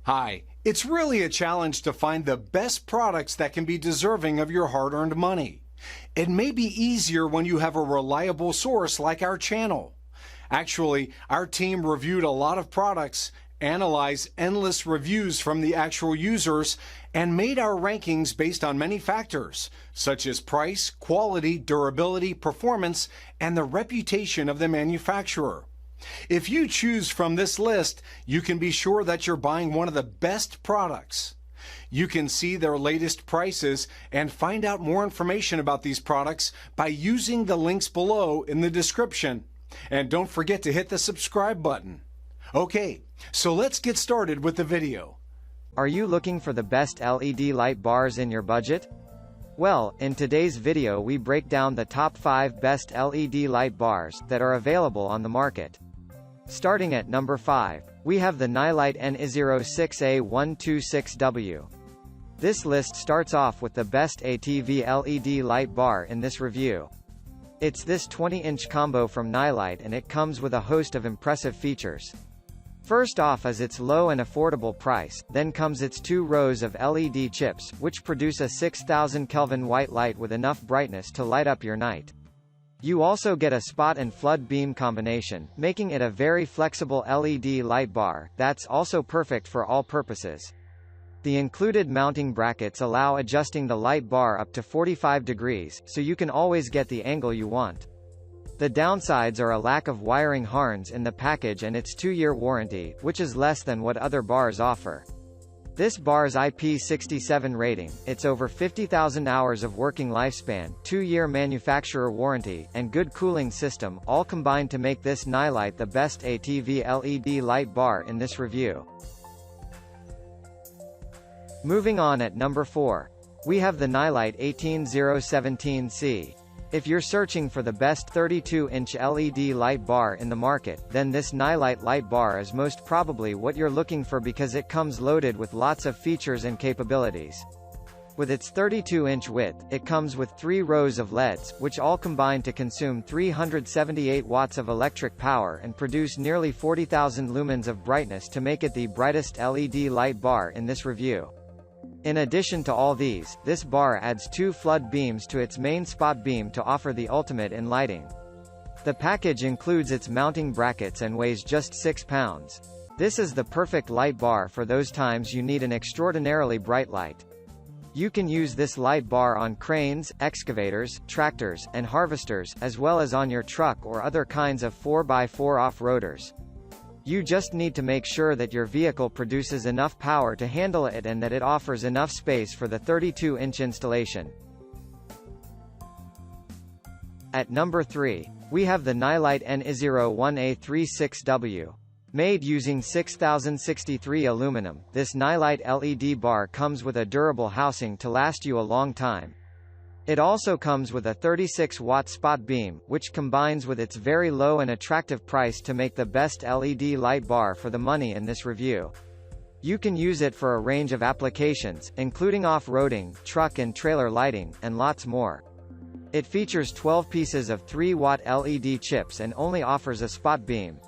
Hi, it's really a challenge to find the best products that can be deserving of your hard-earned money. It may be easier when you have a reliable source like our channel. Actually, our team reviewed a lot of products, analyzed endless reviews from the actual users, and made our rankings based on many factors, such as price, quality, durability, performance, and the reputation of the manufacturer. If you choose from this list, you can be sure that you're buying one of the best products. You can see their latest prices and find out more information about these products by using the links below in the description. And don't forget to hit the subscribe button. Okay, so let's get started with the video. Are you looking for the best LED light bars in your budget? Well, in today's video we break down the top 5 best LED light bars that are available on the market. Starting at number 5, we have the Nylite N06A126W. This list starts off with the best ATV LED light bar in this review. It's this 20-inch combo from Nylite, and it comes with a host of impressive features. First off is its low and affordable price, then comes its 2 rows of LED chips, which produce a 6000 Kelvin white light with enough brightness to light up your night. You also get a spot and flood beam combination, making it a very flexible LED light bar that's also perfect for all purposes. The included mounting brackets allow adjusting the light bar up to 45 degrees, so you can always get the angle you want. The downsides are a lack of wiring harness in the package and its 2-year warranty, which is less than what other bars offer. This bar's IP67 rating, its over 50,000 hours of working lifespan, 2-year manufacturer warranty, and good cooling system, all combine to make this Nylite the best ATV LED light bar in this review. Moving on at number 4. We have the Nylite 18017C. If you're searching for the best 32-inch LED light bar in the market, then this Nylite light bar is most probably what you're looking for because it comes loaded with lots of features and capabilities. With its 32-inch width, it comes with 3 rows of LEDs, which all combine to consume 378 watts of electric power and produce nearly 40,000 lumens of brightness to make it the brightest LED light bar in this review. In addition to all these, this bar adds 2 flood beams to its main spot beam to offer the ultimate in lighting. The package includes its mounting brackets and weighs just 6 pounds. This is the perfect light bar for those times you need an extraordinarily bright light. You can use this light bar on cranes, excavators, tractors, and harvesters, as well as on your truck or other kinds of 4x4 off-roaders. You just need to make sure that your vehicle produces enough power to handle it and that it offers enough space for the 32-inch installation. At number 3, we have the Nylite N01A-36W. Made using 6063 aluminum, this Nylite LED bar comes with a durable housing to last you a long time. It also comes with a 36-watt spot beam, which combines with its very low and attractive price to make the best LED light bar for the money in this review. You can use it for a range of applications, including off-roading, truck and trailer lighting, and lots more. It features 12 pieces of 3-watt LED chips and only offers a spot beam.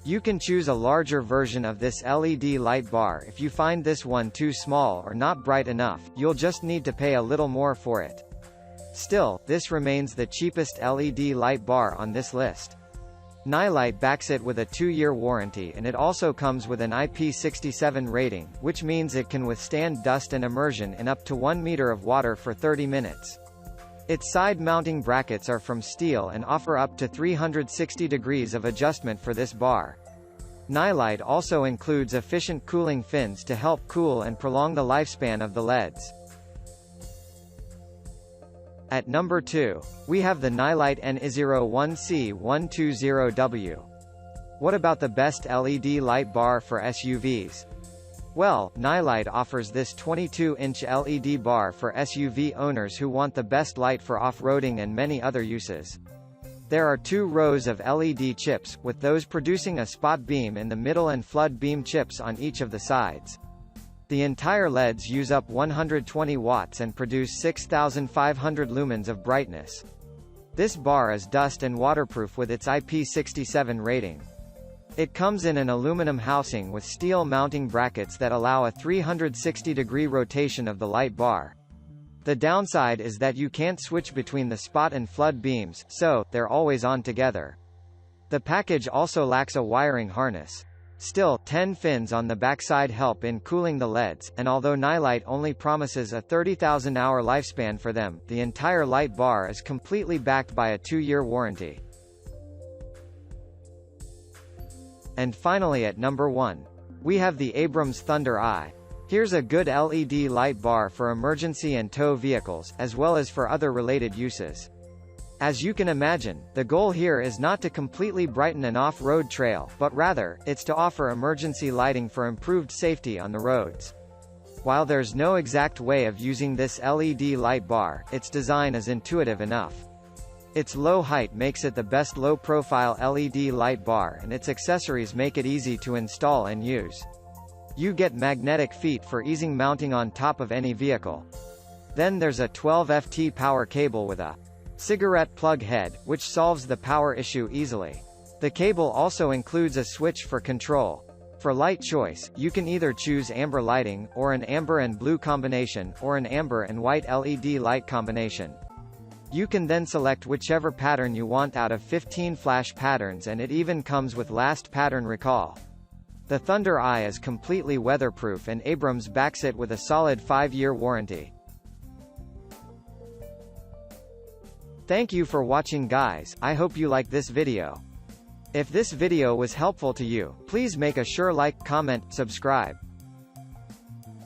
You can choose a larger version of this LED light bar if you find this one too small or not bright enough. You'll just need to pay a little more for it. Still, this remains the cheapest LED light bar on this list. Nylite backs it with a 2-year warranty, and it also comes with an IP67 rating, which means it can withstand dust and immersion in up to 1 meter of water for 30 minutes. Its side mounting brackets are from steel and offer up to 360 degrees of adjustment for this bar. Nylite also includes efficient cooling fins to help cool and prolong the lifespan of the LEDs. At number 2, we have the Nylite N01C-120W. What about the best LED light bar for SUVs? Well, Nylite offers this 22-inch LED bar for SUV owners who want the best light for off-roading and many other uses. There are 2 rows of LED chips, with those producing a spot beam in the middle and flood beam chips on each of the sides. The entire LEDs use up 120 watts and produce 6,500 lumens of brightness. This bar is dust and waterproof with its IP67 rating. It comes in an aluminum housing with steel mounting brackets that allow a 360-degree rotation of the light bar. The downside is that you can't switch between the spot and flood beams, so they're always on together. The package also lacks a wiring harness. Still, 10 fins on the backside help in cooling the LEDs, and although Nylite only promises a 30,000-hour lifespan for them, the entire light bar is completely backed by a 2-year warranty. And finally at number 1. We have the Abrams Thunder Eye. Here's a good LED light bar for emergency and tow vehicles, as well as for other related uses. As you can imagine, the goal here is not to completely brighten an off-road trail, but rather, it's to offer emergency lighting for improved safety on the roads. While there's no exact way of using this LED light bar, its design is intuitive enough. Its low height makes it the best low-profile LED light bar, and its accessories make it easy to install and use. You get magnetic feet for easing mounting on top of any vehicle. Then there's a 12 FT power cable with a cigarette plug head, which solves the power issue easily. The cable also includes a switch for control. For light choice, you can either choose amber lighting, or an amber and blue combination, or an amber and white LED light combination. You can then select whichever pattern you want out of 15 flash patterns, and it even comes with last pattern recall. The Thunder Eye is completely weatherproof, and Abrams backs it with a solid 5-year warranty. Thank you for watching, guys. I hope you like this video. If this video was helpful to you, please make a sure like, comment, subscribe.